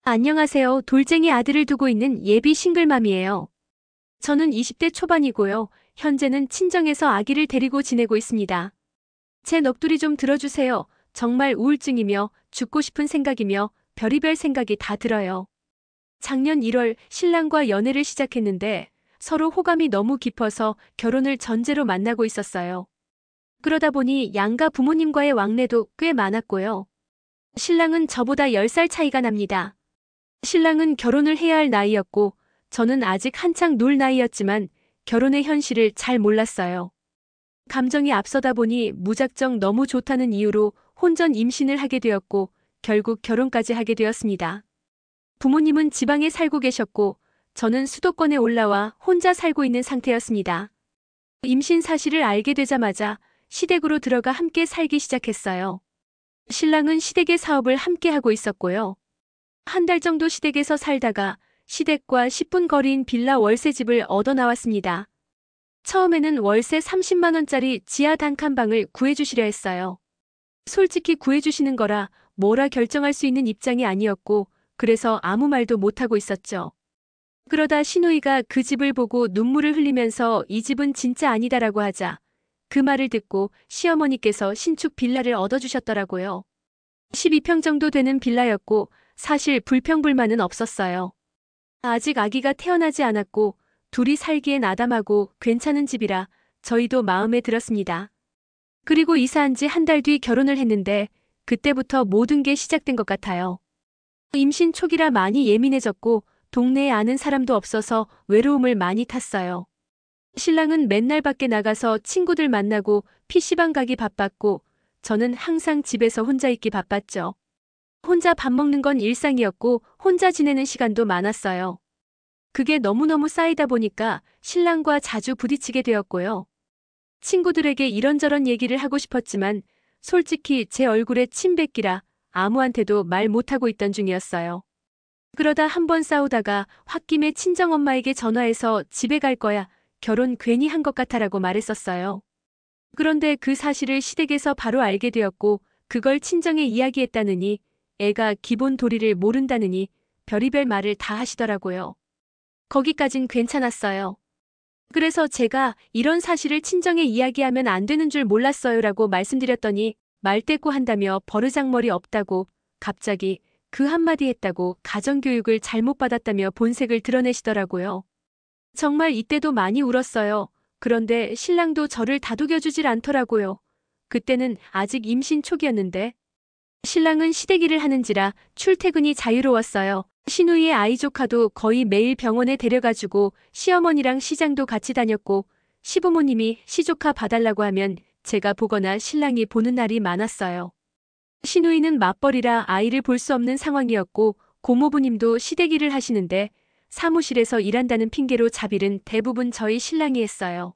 안녕하세요. 돌쟁이 아들을 두고 있는 예비 싱글맘이에요. 저는 20대 초반이고요. 현재는 친정에서 아기를 데리고 지내고 있습니다. 제 넋두리 좀 들어주세요. 정말 우울증이며 죽고 싶은 생각이며 별의별 생각이 다 들어요. 작년 1월 신랑과 연애를 시작했는데 서로 호감이 너무 깊어서 결혼을 전제로 만나고 있었어요. 그러다 보니 양가 부모님과의 왕래도 꽤 많았고요. 신랑은 저보다 10살 차이가 납니다. 신랑은 결혼을 해야 할 나이였고 저는 아직 한창 놀 나이였지만 결혼의 현실을 잘 몰랐어요. 감정이 앞서다 보니 무작정 너무 좋다는 이유로 혼전 임신을 하게 되었고 결국 결혼까지 하게 되었습니다. 부모님은 지방에 살고 계셨고 저는 수도권에 올라와 혼자 살고 있는 상태였습니다. 임신 사실을 알게 되자마자 시댁으로 들어가 함께 살기 시작했어요. 신랑은 시댁의 사업을 함께 하고 있었고요. 한 달 정도 시댁에서 살다가 시댁과 10분 거리인 빌라 월세집을 얻어 나왔습니다. 처음에는 월세 30만 원짜리 지하 단칸방을 구해주시려 했어요. 솔직히 구해주시는 거라 뭐라 결정할 수 있는 입장이 아니었고 그래서 아무 말도 못하고 있었죠. 그러다 시누이가 그 집을 보고 눈물을 흘리면서 이 집은 진짜 아니다라고 하자 그 말을 듣고 시어머니께서 신축 빌라를 얻어주셨더라고요. 12평 정도 되는 빌라였고 사실 불평불만은 없었어요. 아직 아기가 태어나지 않았고 둘이 살기엔 아담하고 괜찮은 집이라 저희도 마음에 들었습니다. 그리고 이사한 지 한 달 뒤 결혼을 했는데 그때부터 모든 게 시작된 것 같아요. 임신 초기라 많이 예민해졌고 동네에 아는 사람도 없어서 외로움을 많이 탔어요. 신랑은 맨날 밖에 나가서 친구들 만나고 PC방 가기 바빴고 저는 항상 집에서 혼자 있기 바빴죠. 혼자 밥 먹는 건 일상이었고 혼자 지내는 시간도 많았어요. 그게 너무너무 쌓이다 보니까 신랑과 자주 부딪히게 되었고요. 친구들에게 이런저런 얘기를 하고 싶었지만 솔직히 제 얼굴에 침 뱉기라 아무한테도 말 못하고 있던 중이었어요. 그러다 한 번 싸우다가 홧김에 친정엄마에게 전화해서 집에 갈 거야. 결혼 괜히 한 것 같아라고 말했었어요. 그런데 그 사실을 시댁에서 바로 알게 되었고 그걸 친정에 이야기했다느니 애가 기본 도리를 모른다느니 별의별 말을 다 하시더라고요. 거기까진 괜찮았어요. 그래서 제가 이런 사실을 친정에 이야기하면 안 되는 줄 몰랐어요라고 말씀드렸더니 말대꾸 한다며 버르장머리 없다고 갑자기 그 한마디 했다고 가정교육을 잘못 받았다며 본색을 드러내시더라고요. 정말 이때도 많이 울었어요. 그런데 신랑도 저를 다독여주질 않더라고요. 그때는 아직 임신 초기였는데 신랑은 시댁 일을 하는지라 출퇴근이 자유로웠어요. 시누이의 아이 조카도 거의 매일 병원에 데려가주고 시어머니랑 시장도 같이 다녔고 시부모님이 시조카 봐달라고 하면 제가 보거나 신랑이 보는 날이 많았어요. 시누이는 맞벌이라 아이를 볼 수 없는 상황이었고 고모부님도 시댁 일을 하시는데 사무실에서 일한다는 핑계로 잡일은 대부분 저희 신랑이 했어요.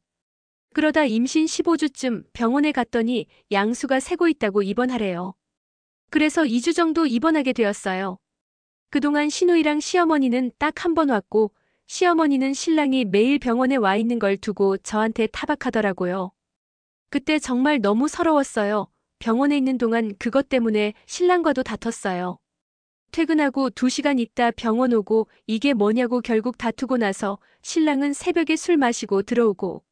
그러다 임신 15주쯤 병원에 갔더니 양수가 새고 있다고 입원하래요. 그래서 2주 정도 입원하게 되었어요. 그동안 시누이랑 시어머니는 딱 한 번 왔고 시어머니는 신랑이 매일 병원에 와 있는 걸 두고 저한테 타박하더라고요. 그때 정말 너무 서러웠어요. 병원에 있는 동안 그것 때문에 신랑과도 다퉜어요. 퇴근하고 2시간 있다 병원 오고 이게 뭐냐고 결국 다투고 나서 신랑은 새벽에 술 마시고 들어오고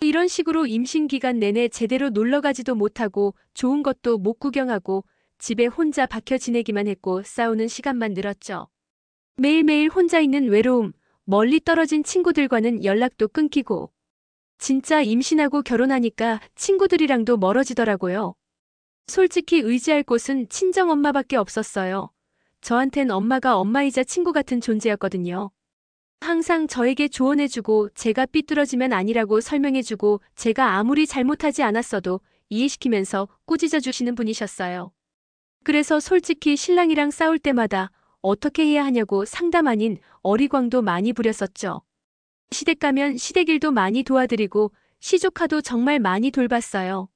이런 식으로 임신 기간 내내 제대로 놀러가지도 못하고 좋은 것도 못 구경하고 집에 혼자 박혀 지내기만 했고 싸우는 시간만 늘었죠. 매일매일 혼자 있는 외로움, 멀리 떨어진 친구들과는 연락도 끊기고 진짜 임신하고 결혼하니까 친구들이랑도 멀어지더라고요. 솔직히 의지할 곳은 친정엄마밖에 없었어요. 저한텐 엄마가 엄마이자 친구 같은 존재였거든요. 항상 저에게 조언해주고 제가 삐뚤어지면 아니라고 설명해주고 제가 아무리 잘못하지 않았어도 이해시키면서 꾸짖어 주시는 분이셨어요. 그래서 솔직히 신랑이랑 싸울 때마다 어떻게 해야 하냐고 상담 아닌 어리광도 많이 부렸었죠. 시댁 가면 시댁 일도 많이 도와드리고 시조카도 정말 많이 돌봤어요.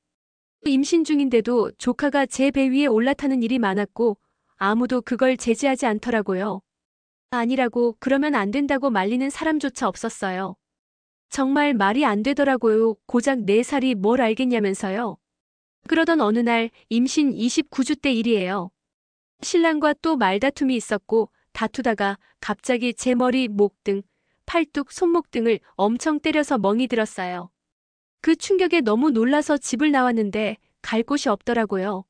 임신 중인데도 조카가 제 배 위에 올라타는 일이 많았고 아무도 그걸 제지하지 않더라고요. 아니라고 그러면 안 된다고 말리는 사람조차 없었어요. 정말 말이 안 되더라고요. 고작 4살이 뭘 알겠냐면서요. 그러던 어느 날 임신 29주 때 일이에요. 신랑과 또 말다툼이 있었고 다투다가 갑자기 제 머리, 목 등, 팔뚝, 손목 등을 엄청 때려서 멍이 들었어요. 그 충격에 너무 놀라서 집을 나왔는데 갈 곳이 없더라고요.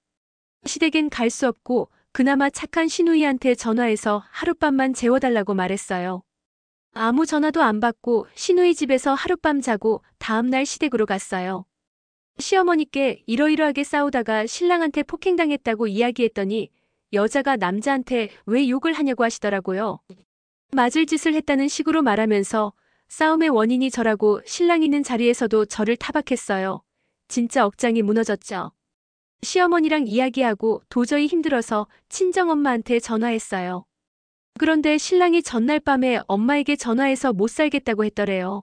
시댁엔 갈 수 없고 그나마 착한 시누이한테 전화해서 하룻밤만 재워달라고 말했어요. 아무 전화도 안 받고 시누이 집에서 하룻밤 자고 다음날 시댁으로 갔어요. 시어머니께 이러이러하게 싸우다가 신랑한테 폭행당했다고 이야기했더니 여자가 남자한테 왜 욕을 하냐고 하시더라고요. 맞을 짓을 했다는 식으로 말하면서 싸움의 원인이 저라고 신랑 있는 자리에서도 저를 타박했어요. 진짜 억장이 무너졌죠. 시어머니랑 이야기하고 도저히 힘들어서 친정엄마한테 전화했어요. 그런데 신랑이 전날 밤에 엄마에게 전화해서 못 살겠다고 했더래요.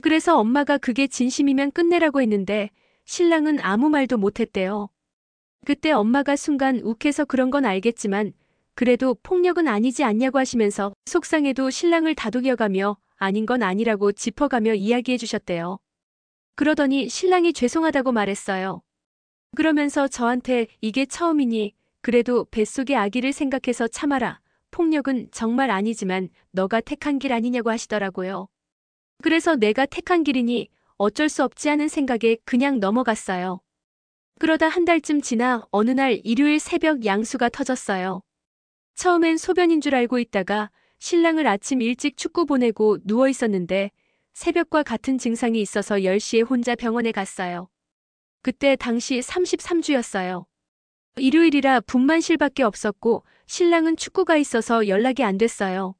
그래서 엄마가 그게 진심이면 끝내라고 했는데 신랑은 아무 말도 못했대요. 그때 엄마가 순간 욱해서 그런 건 알겠지만 그래도 폭력은 아니지 않냐고 하시면서 속상해도 신랑을 다독여가며 아닌 건 아니라고 짚어가며 이야기해 주셨대요. 그러더니 신랑이 죄송하다고 말했어요. 그러면서 저한테 이게 처음이니 그래도 뱃속의 아기를 생각해서 참아라. 폭력은 정말 아니지만 너가 택한 길 아니냐고 하시더라고요. 그래서 내가 택한 길이니 어쩔 수 없지 않은 생각에 그냥 넘어갔어요. 그러다 한 달쯤 지나 어느 날 일요일 새벽 양수가 터졌어요. 처음엔 소변인 줄 알고 있다가 신랑을 아침 일찍 축구 보내고 누워 있었는데 새벽과 같은 증상이 있어서 10시에 혼자 병원에 갔어요. 그때 당시 33주였어요. 일요일이라 분만실밖에 없었고 신랑은 축구가 있어서 연락이 안 됐어요.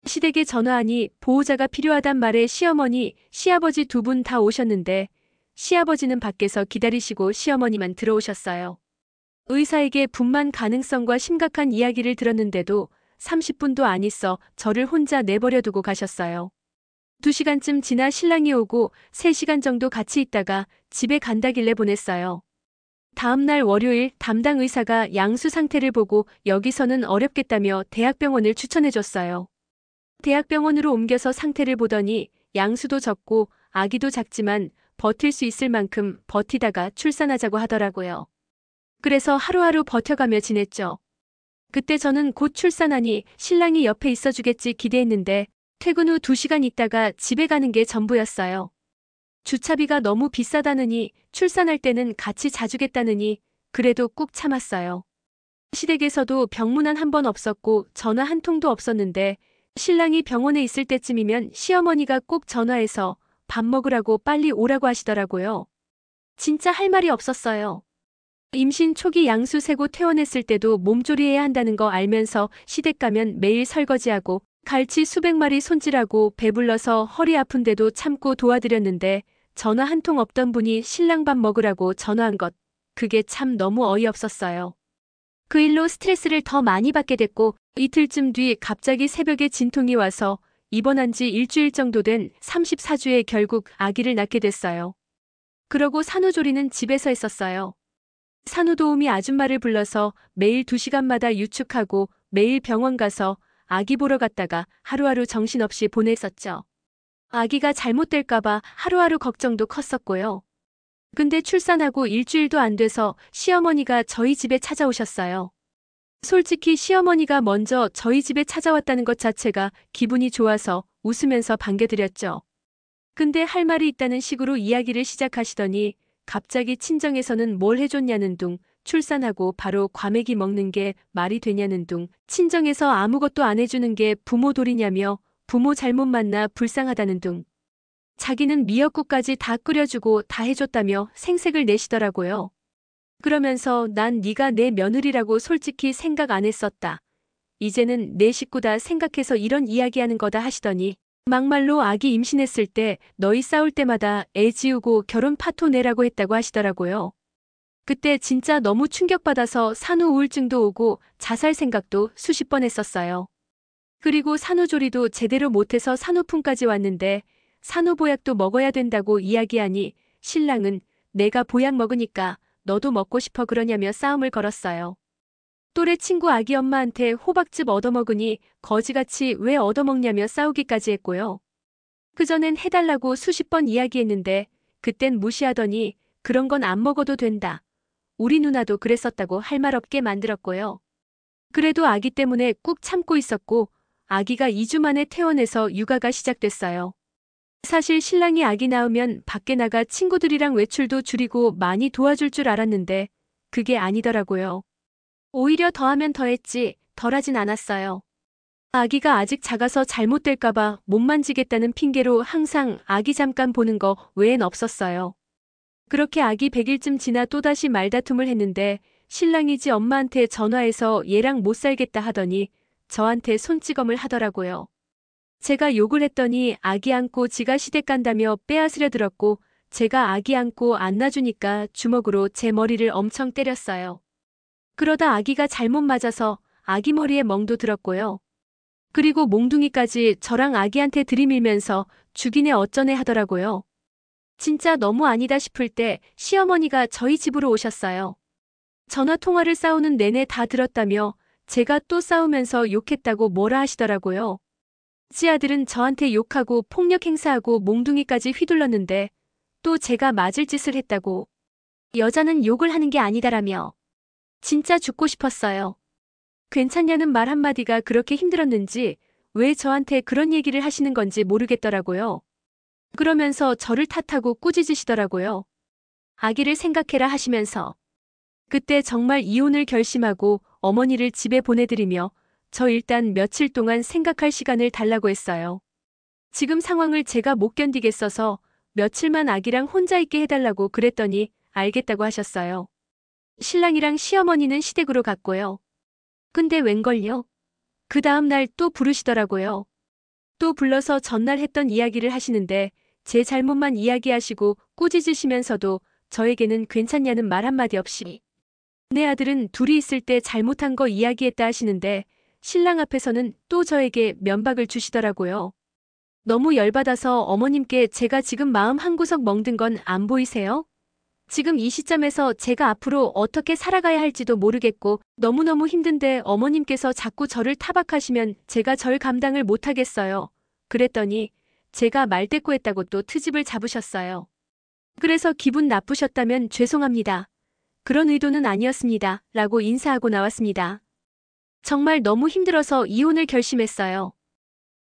시댁에 전화하니 보호자가 필요하단 말에 시어머니, 시아버지 두 분 다 오셨는데 시아버지는 밖에서 기다리시고 시어머니만 들어오셨어요. 의사에게 분만 가능성과 심각한 이야기를 들었는데도 30분도 안 있어 저를 혼자 내버려 두고 가셨어요. 2시간쯤 지나 신랑이 오고 3시간 정도 같이 있다가 집에 간다길래 보냈어요. 다음날 월요일 담당 의사가 양수 상태를 보고 여기서는 어렵겠다며 대학병원을 추천해줬어요. 대학병원으로 옮겨서 상태를 보더니 양수도 적고 아기도 작지만 버틸 수 있을 만큼 버티다가 출산하자고 하더라고요. 그래서 하루하루 버텨가며 지냈죠. 그때 저는 곧 출산하니 신랑이 옆에 있어주겠지 기대했는데 퇴근 후 2시간 있다가 집에 가는 게 전부였어요. 주차비가 너무 비싸다느니 출산할 때는 같이 자주겠다느니 그래도 꾹 참았어요. 시댁에서도 병문안 한 번 없었고 전화 한 통도 없었는데 신랑이 병원에 있을 때쯤이면 시어머니가 꼭 전화해서 밥 먹으라고 빨리 오라고 하시더라고요. 진짜 할 말이 없었어요. 임신 초기 양수 세고 퇴원했을 때도 몸조리해야 한다는 거 알면서 시댁 가면 매일 설거지하고 갈치 수백 마리 손질하고 배불러서 허리 아픈데도 참고 도와드렸는데 전화 한 통 없던 분이 신랑 밥 먹으라고 전화한 것, 그게 참 너무 어이없었어요. 그 일로 스트레스를 더 많이 받게 됐고 이틀쯤 뒤 갑자기 새벽에 진통이 와서 입원한 지 일주일 정도 된 34주에 결국 아기를 낳게 됐어요. 그러고 산후조리는 집에서 했었어요. 산후도우미 아줌마를 불러서 매일 2시간마다 유축하고 매일 병원 가서 아기 보러 갔다가 하루하루 정신없이 보냈었죠. 아기가 잘못될까봐 하루하루 걱정도 컸었고요. 근데 출산하고 일주일도 안 돼서 시어머니가 저희 집에 찾아오셨어요. 솔직히 시어머니가 먼저 저희 집에 찾아왔다는 것 자체가 기분이 좋아서 웃으면서 반겨드렸죠. 근데 할 말이 있다는 식으로 이야기를 시작하시더니 갑자기 친정에서는 뭘 해줬냐는 둥, 출산하고 바로 과메기 먹는 게 말이 되냐는 둥, 친정에서 아무것도 안 해주는 게 부모 도리냐며 부모 잘못 만나 불쌍하다는 둥. 자기는 미역국까지 다 끓여주고 다 해줬다며 생색을 내시더라고요. 그러면서 난 네가 내 며느리라고 솔직히 생각 안 했었다. 이제는 내 식구다 생각해서 이런 이야기하는 거다 하시더니 막말로 아기 임신했을 때 너희 싸울 때마다 애 지우고 결혼 파토 내라고 했다고 하시더라고요. 그때 진짜 너무 충격받아서 산후 우울증도 오고 자살 생각도 수십 번 했었어요. 그리고 산후조리도 제대로 못해서 산후풍까지 왔는데 산후보약도 먹어야 된다고 이야기하니 신랑은 내가 보약 먹으니까 너도 먹고 싶어 그러냐며 싸움을 걸었어요. 또래 친구 아기 엄마한테 호박즙 얻어먹으니 거지같이 왜 얻어먹냐며 싸우기까지 했고요. 그전엔 해달라고 수십 번 이야기했는데 그땐 무시하더니 그런 건 안 먹어도 된다. 우리 누나도 그랬었다고 할 말 없게 만들었고요. 그래도 아기 때문에 꾹 참고 있었고 아기가 2주 만에 퇴원해서 육아가 시작됐어요. 사실 신랑이 아기 낳으면 밖에 나가 친구들이랑 외출도 줄이고 많이 도와줄 줄 알았는데 그게 아니더라고요. 오히려 더하면 더했지 덜하진 않았어요. 아기가 아직 작아서 잘못될까봐 못 만지겠다는 핑계로 항상 아기 잠깐 보는 거 외엔 없었어요. 그렇게 아기 100일쯤 지나 또다시 말다툼을 했는데 신랑이지 엄마한테 전화해서 얘랑 못 살겠다 하더니 저한테 손찌검을 하더라고요. 제가 욕을 했더니 아기 안고 지가 시댁 간다며 빼앗으려 들었고 제가 아기 안고 안 놔주니까 주먹으로 제 머리를 엄청 때렸어요. 그러다 아기가 잘못 맞아서 아기 머리에 멍도 들었고요. 그리고 몽둥이까지 저랑 아기한테 들이밀면서 죽이네 어쩌네 하더라고요. 진짜 너무 아니다 싶을 때 시어머니가 저희 집으로 오셨어요. 전화 통화를 싸우는 내내 다 들었다며 제가 또 싸우면서 욕했다고 뭐라 하시더라고요. 지 아들은 저한테 욕하고 폭력 행사하고 몽둥이까지 휘둘렀는데 또 제가 맞을 짓을 했다고. 여자는 욕을 하는 게 아니다라며. 진짜 죽고 싶었어요. 괜찮냐는 말 한마디가 그렇게 힘들었는지 왜 저한테 그런 얘기를 하시는 건지 모르겠더라고요. 그러면서 저를 탓하고 꾸짖으시더라고요. 아기를 생각해라 하시면서. 그때 정말 이혼을 결심하고 어머니를 집에 보내드리며 저 일단 며칠 동안 생각할 시간을 달라고 했어요. 지금 상황을 제가 못 견디겠어서 며칠만 아기랑 혼자 있게 해달라고 그랬더니 알겠다고 하셨어요. 신랑이랑 시어머니는 시댁으로 갔고요. 근데 웬걸요? 그 다음 날 또 부르시더라고요. 또 불러서 전날 했던 이야기를 하시는데 제 잘못만 이야기하시고 꾸짖으시면서도 저에게는 괜찮냐는 말 한마디 없이 내 아들은 둘이 있을 때 잘못한 거 이야기했다 하시는데 신랑 앞에서는 또 저에게 면박을 주시더라고요. 너무 열받아서 어머님께 제가 지금 마음 한구석 멍든 건 안 보이세요? 지금 이 시점에서 제가 앞으로 어떻게 살아가야 할지도 모르겠고 너무너무 힘든데 어머님께서 자꾸 저를 타박하시면 제가 절 감당을 못하겠어요. 그랬더니 제가 말대꾸했다고 또 트집을 잡으셨어요. 그래서 기분 나쁘셨다면 죄송합니다. 그런 의도는 아니었습니다. 라고 인사하고 나왔습니다. 정말 너무 힘들어서 이혼을 결심했어요.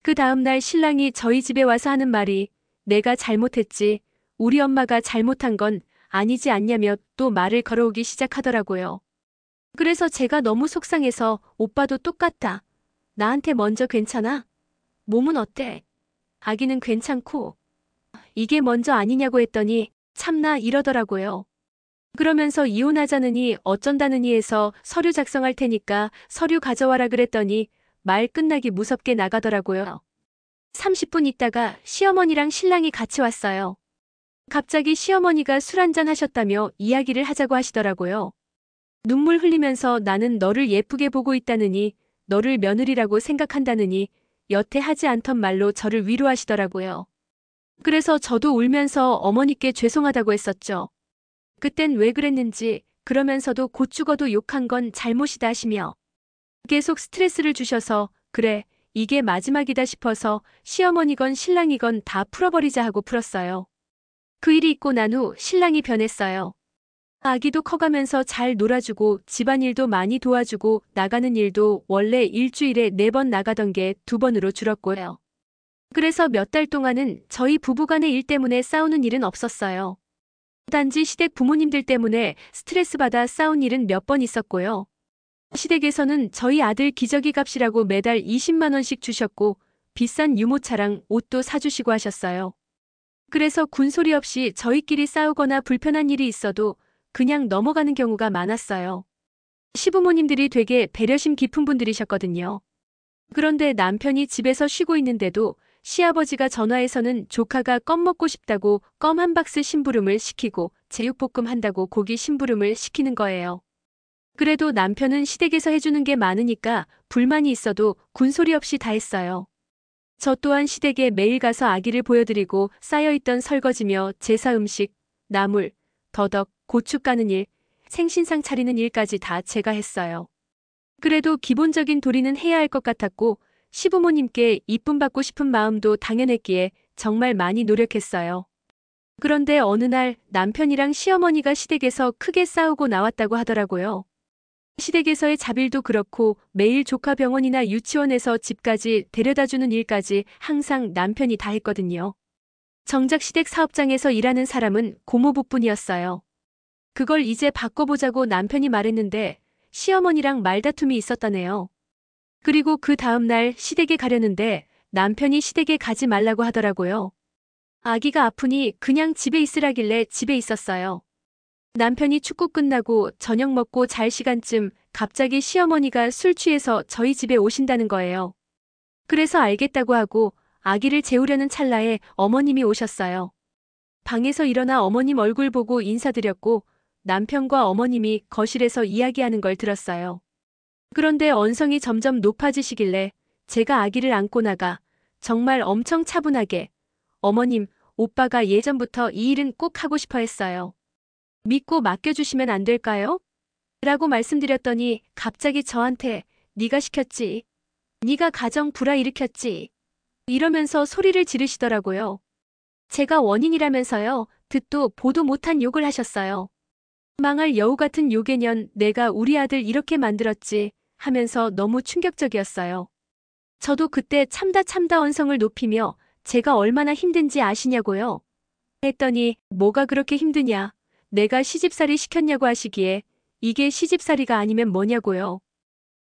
그 다음날 신랑이 저희 집에 와서 하는 말이 내가 잘못했지. 우리 엄마가 잘못한 건 아니지 않냐며 또 말을 걸어오기 시작하더라고요. 그래서 제가 너무 속상해서 오빠도 똑같다. 나한테 먼저 괜찮아? 몸은 어때? 아기는 괜찮고. 이게 먼저 아니냐고 했더니 참나 이러더라고요. 그러면서 이혼하자느니 어쩐다느니 해서 서류 작성할 테니까 서류 가져와라 그랬더니 말 끝나기 무섭게 나가더라고요. 30분 있다가 시어머니랑 신랑이 같이 왔어요. 갑자기 시어머니가 술 한잔 하셨다며 이야기를 하자고 하시더라고요. 눈물 흘리면서 나는 너를 예쁘게 보고 있다느니 너를 며느리라고 생각한다느니 여태 하지 않던 말로 저를 위로하시더라고요. 그래서 저도 울면서 어머니께 죄송하다고 했었죠. 그땐 왜 그랬는지 그러면서도 곧 죽어도 욕한 건 잘못이다 하시며 계속 스트레스를 주셔서 그래 이게 마지막이다 싶어서 시어머니건 신랑이건 다 풀어버리자 하고 풀었어요. 그 일이 있고 난 후 신랑이 변했어요. 아기도 커가면서 잘 놀아주고 집안일도 많이 도와주고 나가는 일도 원래 일주일에 4번 나가던 게 2번으로 줄었고요. 그래서 몇 달 동안은 저희 부부간의 일 때문에 싸우는 일은 없었어요. 단지 시댁 부모님들 때문에 스트레스 받아 싸운 일은 몇 번 있었고요. 시댁에서는 저희 아들 기저귀 값이라고 매달 20만 원씩 주셨고 비싼 유모차랑 옷도 사주시고 하셨어요. 그래서 군소리 없이 저희끼리 싸우거나 불편한 일이 있어도 그냥 넘어가는 경우가 많았어요. 시부모님들이 되게 배려심 깊은 분들이셨거든요. 그런데 남편이 집에서 쉬고 있는데도 시아버지가 전화해서는 조카가 껌 먹고 싶다고 껌 한 박스 심부름을 시키고 제육볶음 한다고 고기 심부름을 시키는 거예요. 그래도 남편은 시댁에서 해주는 게 많으니까 불만이 있어도 군소리 없이 다 했어요. 저 또한 시댁에 매일 가서 아기를 보여드리고 쌓여있던 설거지며 제사 음식, 나물, 더덕, 고추 까는 일, 생신상 차리는 일까지 다 제가 했어요. 그래도 기본적인 도리는 해야 할 것 같았고 시부모님께 이쁨 받고 싶은 마음도 당연했기에 정말 많이 노력했어요. 그런데 어느 날 남편이랑 시어머니가 시댁에서 크게 싸우고 나왔다고 하더라고요. 시댁에서의 자빌도 그렇고 매일 조카 병원이나 유치원에서 집까지 데려다주는 일까지 항상 남편이 다 했거든요. 정작 시댁 사업장에서 일하는 사람은 고모부뿐이었어요. 그걸 이제 바꿔보자고 남편이 말했는데 시어머니랑 말다툼이 있었다네요. 그리고 그 다음날 시댁에 가려는데 남편이 시댁에 가지 말라고 하더라고요. 아기가 아프니 그냥 집에 있으라길래 집에 있었어요. 남편이 축구 끝나고 저녁 먹고 잘 시간쯤 갑자기 시어머니가 술 취해서 저희 집에 오신다는 거예요. 그래서 알겠다고 하고 아기를 재우려는 찰나에 어머님이 오셨어요. 방에서 일어나 어머님 얼굴 보고 인사드렸고 남편과 어머님이 거실에서 이야기하는 걸 들었어요. 그런데 언성이 점점 높아지시길래 제가 아기를 안고 나가 정말 엄청 차분하게 어머님, 오빠가 예전부터 이 일은 꼭 하고 싶어 했어요. 믿고 맡겨주시면 안 될까요? 라고 말씀드렸더니 갑자기 저한테 네가 시켰지. 네가 가정 불화일으켰지. 이러면서 소리를 지르시더라고요. 제가 원인이라면서요. 듣도 보도 못한 욕을 하셨어요. 망할 여우 같은 요괴년 내가 우리 아들 이렇게 만들었지 하면서 너무 충격적이었어요. 저도 그때 참다 언성을 높이며 제가 얼마나 힘든지 아시냐고요. 했더니 뭐가 그렇게 힘드냐. 내가 시집살이 시켰냐고 하시기에 이게 시집살이가 아니면 뭐냐고요.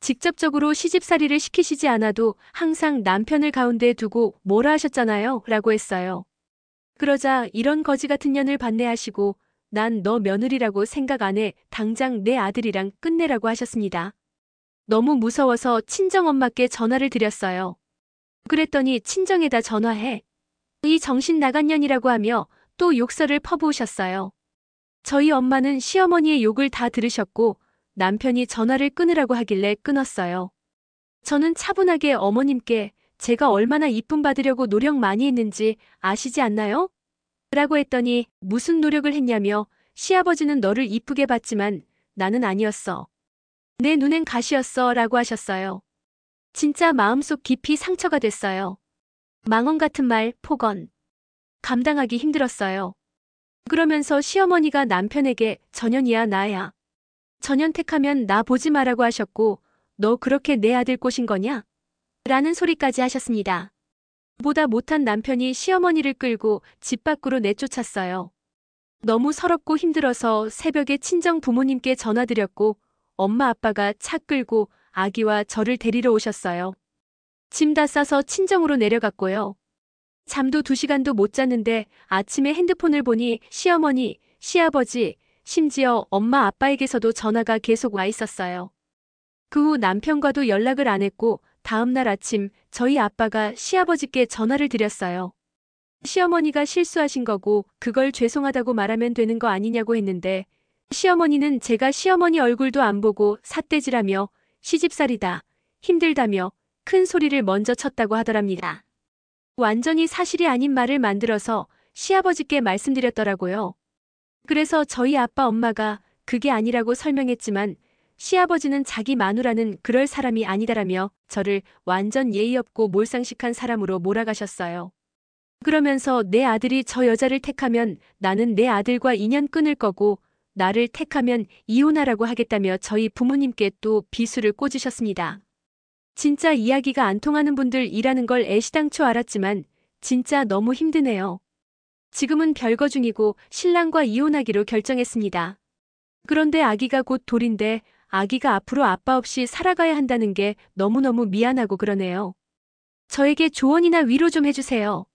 직접적으로 시집살이를 시키시지 않아도 항상 남편을 가운데에 두고 뭐라 하셨잖아요. 라고 했어요. 그러자 이런 거지 같은 년을 반대하시고 난 너 며느리라고 생각 안 해. 당장 내 아들이랑 끝내라고 하셨습니다. 너무 무서워서 친정엄마께 전화를 드렸어요. 그랬더니 친정에다 전화해. 이 정신 나간 년이라고 하며 또 욕설을 퍼부으셨어요. 저희 엄마는 시어머니의 욕을 다 들으셨고 남편이 전화를 끊으라고 하길래 끊었어요. 저는 차분하게 어머님께 제가 얼마나 이쁨 받으려고 노력 많이 했는지 아시지 않나요? 라고 했더니 무슨 노력을 했냐며 시아버지는 너를 이쁘게 봤지만 나는 아니었어. 내 눈엔 가시였어 라고 하셨어요. 진짜 마음속 깊이 상처가 됐어요. 망언 같은 말, 폭언. 감당하기 힘들었어요. 그러면서 시어머니가 남편에게 전현이야 나야. 전현택하면 나 보지 마라고 하셨고 너 그렇게 내 아들 꼬신 거냐? 라는 소리까지 하셨습니다. 보다 못한 남편이 시어머니를 끌고 집 밖으로 내쫓았어요. 너무 서럽고 힘들어서 새벽에 친정 부모님께 전화드렸고 엄마 아빠가 차 끌고 아기와 저를 데리러 오셨어요. 짐 다 싸서 친정으로 내려갔고요. 잠도 2시간도 못 잤는데 아침에 핸드폰을 보니 시어머니, 시아버지, 심지어 엄마 아빠에게서도 전화가 계속 와 있었어요. 그 후 남편과도 연락을 안 했고 다음날 아침 저희 아빠가 시아버지께 전화를 드렸어요. 시어머니가 실수하신 거고 그걸 죄송하다고 말하면 되는 거 아니냐고 했는데 시어머니는 제가 시어머니 얼굴도 안 보고 삿대질하며 시집살이다, 힘들다며 큰 소리를 먼저 쳤다고 하더랍니다. 완전히 사실이 아닌 말을 만들어서 시아버지께 말씀드렸더라고요. 그래서 저희 아빠 엄마가 그게 아니라고 설명했지만 시아버지는 자기 마누라는 그럴 사람이 아니다라며 저를 완전 예의 없고 몰상식한 사람으로 몰아가셨어요. 그러면서 내 아들이 저 여자를 택하면 나는 내 아들과 인연 끊을 거고 나를 택하면 이혼하라고 하겠다며 저희 부모님께 또 비수를 꽂으셨습니다. 진짜 이야기가 안 통하는 분들이라는 걸 애시당초 알았지만 진짜 너무 힘드네요. 지금은 별거 중이고 신랑과 이혼하기로 결정했습니다. 그런데 아기가 곧 돌인데 아기가 앞으로 아빠 없이 살아가야 한다는 게 너무너무 미안하고 그러네요. 저에게 조언이나 위로 좀 해주세요.